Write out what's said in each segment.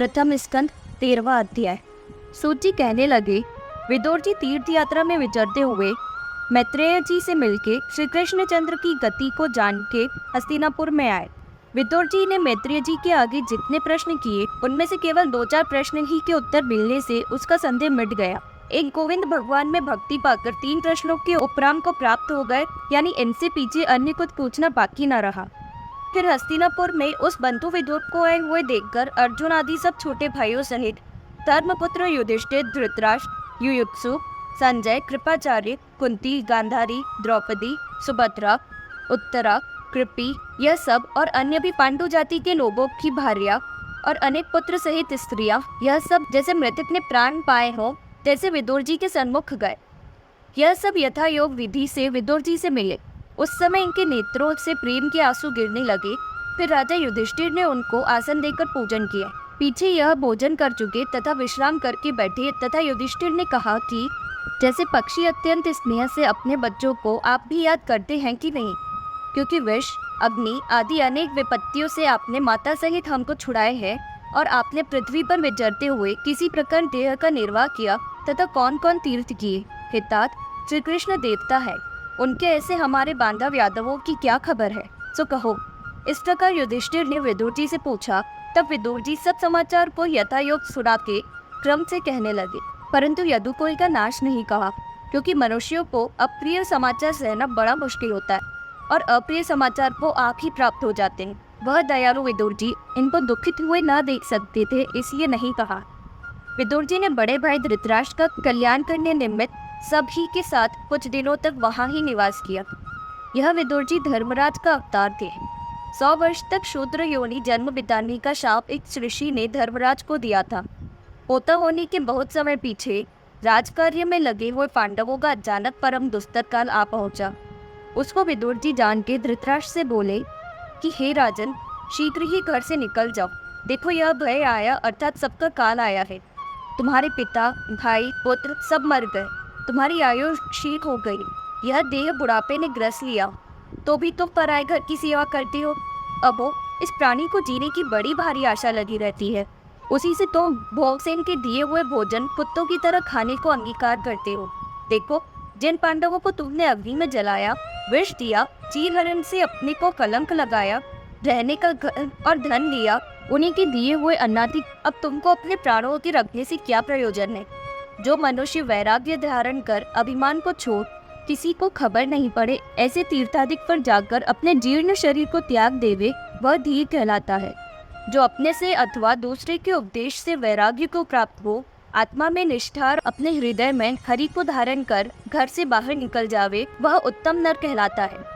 प्रथम स्कंद 13वां अध्याय। सूत जी कहने लगे, विदुर जी तीर्थ यात्रा में विचरते हुए मैत्रेय जी से मिलके श्री कृष्णचंद्र की गति को जान के हस्तिनापुर में आए। विदुर जी ने मैत्रेय जी के आगे जितने प्रश्न किए उनमें से केवल 2-4 प्रश्न ही के उत्तर मिलने से उसका संदेह मिट गया। एक गोविंद भगवान में भक्ति पाकर 3 प्रश्नों के उपराम को प्राप्त हो गए, यानी इनसे पीछे अन्य कुछ पूछना बाकी न रहा। फिर हस्तिनापुर में उस बंधु विदुर को आए हुए देखकर अर्जुन आदि सब छोटे भाइयों सहित धर्मपुत्र युधिष्ठिर, धृतराष्ट्र, युयुत्सु, संजय, कृपाचार्य, कुंती, गांधारी, द्रौपदी, सुभद्रा, उत्तरा, कृपी, यह सब और अन्य भी पांडु जाति के लोगों की भार्या और अनेक पुत्र सहित स्त्रियां, यह सब जैसे मृतक ने प्राण पाए हों तैसे विदुर जी के सन्मुख गए। यह सब यथा योग विधि से विदुर जी से मिले। उस समय इनके नेत्रों से प्रेम के आंसू गिरने लगे। फिर राजा युधिष्ठिर ने उनको आसन देकर पूजन किया। पीछे यह भोजन कर चुके तथा विश्राम करके बैठे तथा युधिष्ठिर ने कहा कि जैसे पक्षी अत्यंत स्नेह से अपने बच्चों को आप भी याद करते हैं कि नहीं, क्योंकि विष, अग्नि आदि अनेक विपत्तियों से आपने माता सहित हमको छुड़ाए हैं और आपने पृथ्वी पर विचरते हुए किसी प्रकार देह का निर्वाह किया तथा कौन कौन तीर्थ किए। हितात श्री कृष्ण देवता है, उनके ऐसे हमारे बांधव यादवों की क्या खबर है, सो कहो। इस प्रकार युधिष्ठिर ने विदुर जी से पूछा। तब विदुर जी सब समाचार को यथायोग सुना के क्रम से कहने लगे, परंतु यदुकुल का नाश नहीं कहा, क्योंकि मनुष्यों को अप्रिय समाचार सहना बड़ा मुश्किल होता है और अप्रिय समाचार को आप ही प्राप्त हो जाते हैं। वह दयालु विदुर जी इनको दुखित हुए न देख सकते थे, इसलिए नहीं कहा। विदुर जी ने बड़े भाई धृतराष्ट्र का कल्याण करने निमित्त सभी के साथ कुछ दिनों तक वहां ही निवास किया। यह विदुर जी धर्मराज का अवतार थे। 100 वर्ष तक शूद्र योनि जन्म बिताने का शाप एक ऋषि ने धर्मराज को दिया था। पोता होने के बहुत समय पीछे राजकार्य में लगे हुए पांडवों का अचानक परम दुस्तर काल आ पहुंचा। उसको विदुर जी जान के धृतराष्ट्र से बोले कि हे राजन, शीघ्र ही घर से निकल जाओ। देखो, यह भय आया अर्थात सबका काल आया है। तुम्हारे पिता, भाई, पुत्र सब मर गए, तुम्हारी आयु क्षीण हो गई, यह देह बुढ़ापे ने ग्रस लिया, तो भी तुम पराये घर की सेवा करते हो। अबो, इस प्राणी को जीने की बड़ी भारी आशा लगी रहती है, उसी से तुम भोगसेन के दिए हुए भोजन कुत्तों की तरह खाने को अंगीकार करते हो। देखो, जिन पांडवों को तुमने अग्नि में जलाया, विष दिया, चीरहरण से अपने को कलंक लगाया, रहने का घर और धन लिया, उन्हीं के दिए हुए अन्नादि अब तुमको अपने प्राणों के रखने से क्या प्रयोजन है। जो मनुष्य वैराग्य धारण कर अभिमान को छोड़ किसी को खबर नहीं पड़े ऐसे तीर्थादिक पर जाकर अपने जीर्ण शरीर को त्याग देवे, वह धीर कहलाता है। जो अपने से अथवा दूसरे के उपदेश से वैराग्य को प्राप्त हो, आत्मा में निष्ठार अपने हृदय में हरि को धारण कर घर से बाहर निकल जावे, वह उत्तम नर कहलाता है।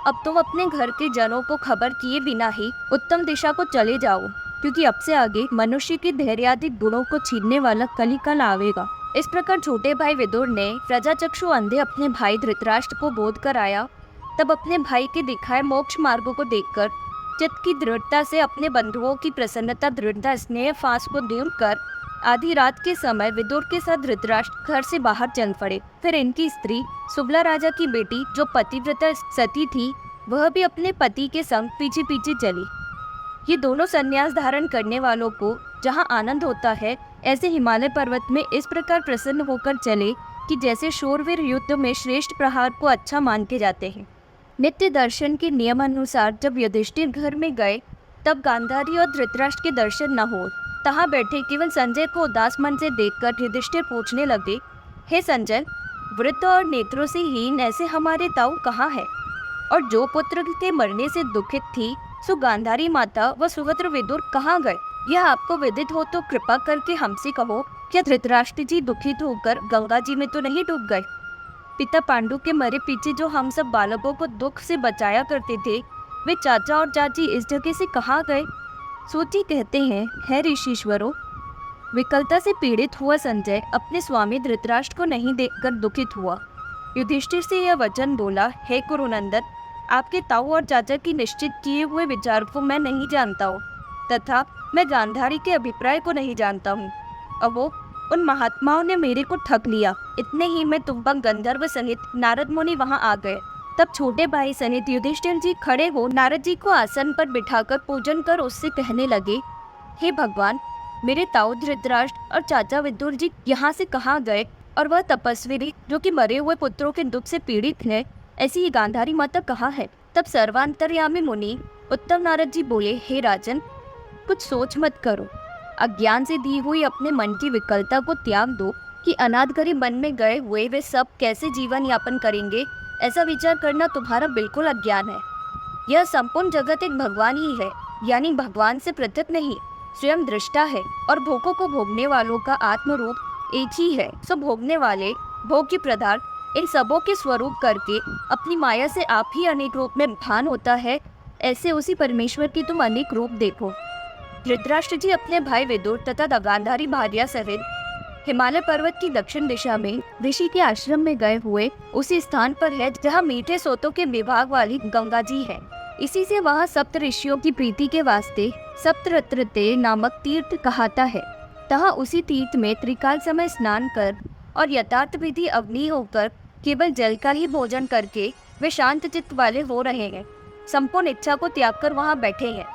अब तुम अपने घर के जनों को खबर किए बिना ही उत्तम दिशा को चले जाओ, क्योंकि अब से आगे मनुष्य के धैर्यादिक गुणों को छीनने वाला कलिकाल आवेगा। इस प्रकार छोटे भाई विदुर ने प्रजाचक्षु अंधे अपने भाई धृतराष्ट्र को बोध कराया। तब अपने भाई के दिखाए मोक्ष मार्गों को देखकर चित्त की दृढ़ता से अपने बंधुओं की प्रसन्नता, दृढ़ता, स्नेह फांस को दूर कर आधी रात के समय विदुर के साथ धृतराष्ट्र घर से बाहर चल पड़े। फिर इनकी स्त्री सुबला राजा की बेटी, जो पतिव्रता सती थी, वह भी अपने पति के संग पीछे पीछे चली। ये दोनों संन्यास धारण करने वालों को जहाँ आनंद होता है, ऐसे हिमालय पर्वत में इस प्रकार प्रसन्न होकर चले कि जैसे शूरवीर युद्ध में श्रेष्ठ प्रहार को अच्छा मान के जाते हैं। नित्य दर्शन के नियम अनुसार जब युधिष्ठिर घर में गए, तब गांधारी और धृतराष्ट्र के दर्शन न हो। तहाँ बैठे केवल संजय को उदास मन से देखकर युधिष्ठिर पूछने लगे, हे संजय, वृद्ध और नेत्रों से हीन ऐसे हमारे ताऊ कहाँ है? और जो पुत्र के मरने से दुखित थी, सो गांधारी माता व सुभद्र विदुर कहाँ गए? यह आपको विदित हो तो कृपा करके हमसे कहो, क्या धृतराष्ट्र जी दुखित होकर गंगा जी में तो नहीं डूब गए? पिता पांडु के मरे पीछे जो हम सब बालकों को दुख से बचाया करते थे, वे चाचा और चाची इस जगह से कहाँ गए? सूत जी कहते हैं, हे ऋषीश्वरों, विकलता से पीड़ित हुआ संजय अपने स्वामी धृतराष्ट्र को नहीं देखकर दुखित हुआ। युधिष्ठिर से यह वचन बोला, हे कुरुनंदन, आपके ताऊ और चाचा की निश्चित किए हुए विचार को मैं नहीं जानता हूँ, तथा मैं गांधारी के अभिप्राय को नहीं जानता हूँ। अब वो उन महात्माओं ने मेरे को ठग लिया। इतने ही में तुम्बक गंधर्व सहित नारद मुनि वहाँ आ गए। तब छोटे भाई सहित युधिष्ठिर जी खड़े हो नारद जी को आसन पर बिठाकर पूजन कर उससे कहने लगे, हे भगवान, मेरे ताऊ धृतराष्ट्र और चाचा विदुर जी यहाँ से कहाँ गए, और वह तपस्वी जो कि मरे हुए पुत्रों के दुख से पीड़ित है, ऐसी ही गांधारी माता कहाँ है। तब सर्वांतर्यामी मुनि उत्तम नारद जी बोले, हे राजन, कुछ सोच मत करो। अज्ञान से दी हुई अपने मन की विकलता को त्याग दो कि अनाथ गरीब मन में गए हुए वे सब कैसे जीवन यापन करेंगे। ऐसा विचार करना तुम्हारा बिल्कुल अज्ञान है। यह संपूर्ण जगत एक भगवान ही है, यानी भगवान से पृथक नहीं, स्वयं दृष्टा है और भोगों को भोगने वालों का आत्म रूप एक ही है। सो भोगने वाले भोग्य पदार्थ इन सबों के स्वरूप करके अपनी माया से आप ही अनेक रूप में भान होता है। ऐसे उसी परमेश्वर की तुम अनेक रूप देखो। धृतराष्ट्र जी अपने भाई विदुर तथा गांधारी भार्या सहित हिमालय पर्वत की दक्षिण दिशा में ऋषि के आश्रम में गए हुए उसी स्थान पर है जहाँ मीठे सोतों के विभाग वाली गंगा जी है। इसी से वहाँ सप्त ऋषियों की प्रीति के वास्ते सप्तरत्रते नामक तीर्थ कहाता है। तहाँ उसी तीर्थ में त्रिकाल समय स्नान कर और यथार्थ विधि अग्नि होकर केवल जल का ही भोजन करके वे शांत चित्त वाले हो रहे हैं। संपूर्ण इच्छा को त्याग कर वहाँ बैठे हैं।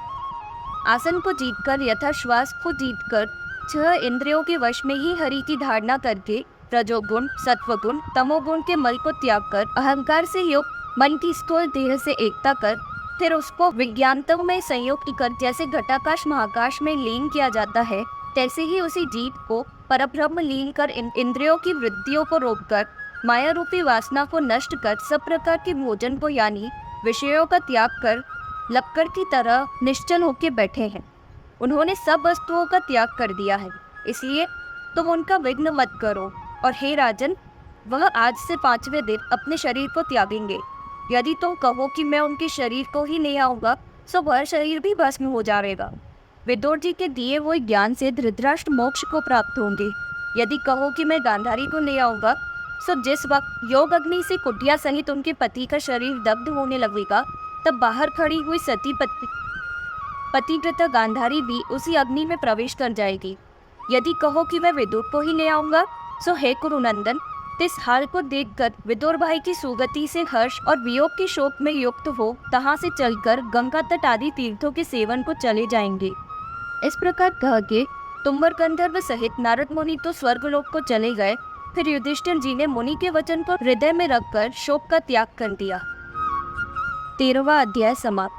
आसन को जीतकर यथा श्वास को जीतकर 6 इंद्रियों के वश में ही हरि की धारणा करके रजोगुण, सत्वगुण, तमोगुण के मल को त्याग कर अहंकार से युक्त मन की स्थूल देह से एकता कर फिर उसको विज्ञानतम में संयुक्त कर जैसे घटाकाश महाकाश में लीन किया जाता है, तैसे ही उसी जीव को परब्रह्म लीन कर इंद्रियों की वृत्तियों को रोककर माया रूपी वासना को नष्ट कर सब प्रकार के भोजन को यानी विषयों का त्याग कर लक्कड़ की तरह निश्चल होकर बैठे हैं। उन्होंने सब वस्तुओं का त्याग कर दिया है, इसलिए तुम उनका विघ्न मत करो। और हे राजन, वह आज से 5वें दिन अपने शरीर को त्यागेंगे। यदि तुम कहो कि मैं उनके शरीर को ही नहीं आऊँगा, तो वह शरीर भी भस्म हो जाएगा। विदुर जी के दिए हुए ज्ञान से धृतराष्ट्र मोक्ष को प्राप्त होंगे। यदि कहो कि मैं गांधारी को ले आऊँगा, तो जिस वक्त योग अग्नि से कुटिया सहित उनके पति का शरीर दग्ध होने लगेगा, तब बाहर खड़ी हुई सती पतिव्रता गांधारी भी उसी अग्नि में प्रवेश कर जाएगी। यदि कहो कि मैं विदुर को ही ले आऊँगा, तो हे कुरुनंदन, इस हाल को देखकर विदुर भाई की सुगति से हर्ष और वियोग के शोक में युक्त हो तहाँ से चलकर गंगा तट आदि तीर्थों के सेवन को चले जाएंगे। इस प्रकार कह के तुम्बर गंधर्व सहित नारद मुनि तो स्वर्गलोक को चले गए। फिर युधिष्ठिर जी ने मुनि के वचन को हृदय में रखकर शोक का त्याग कर दिया। 13वां अध्याय समाप्त।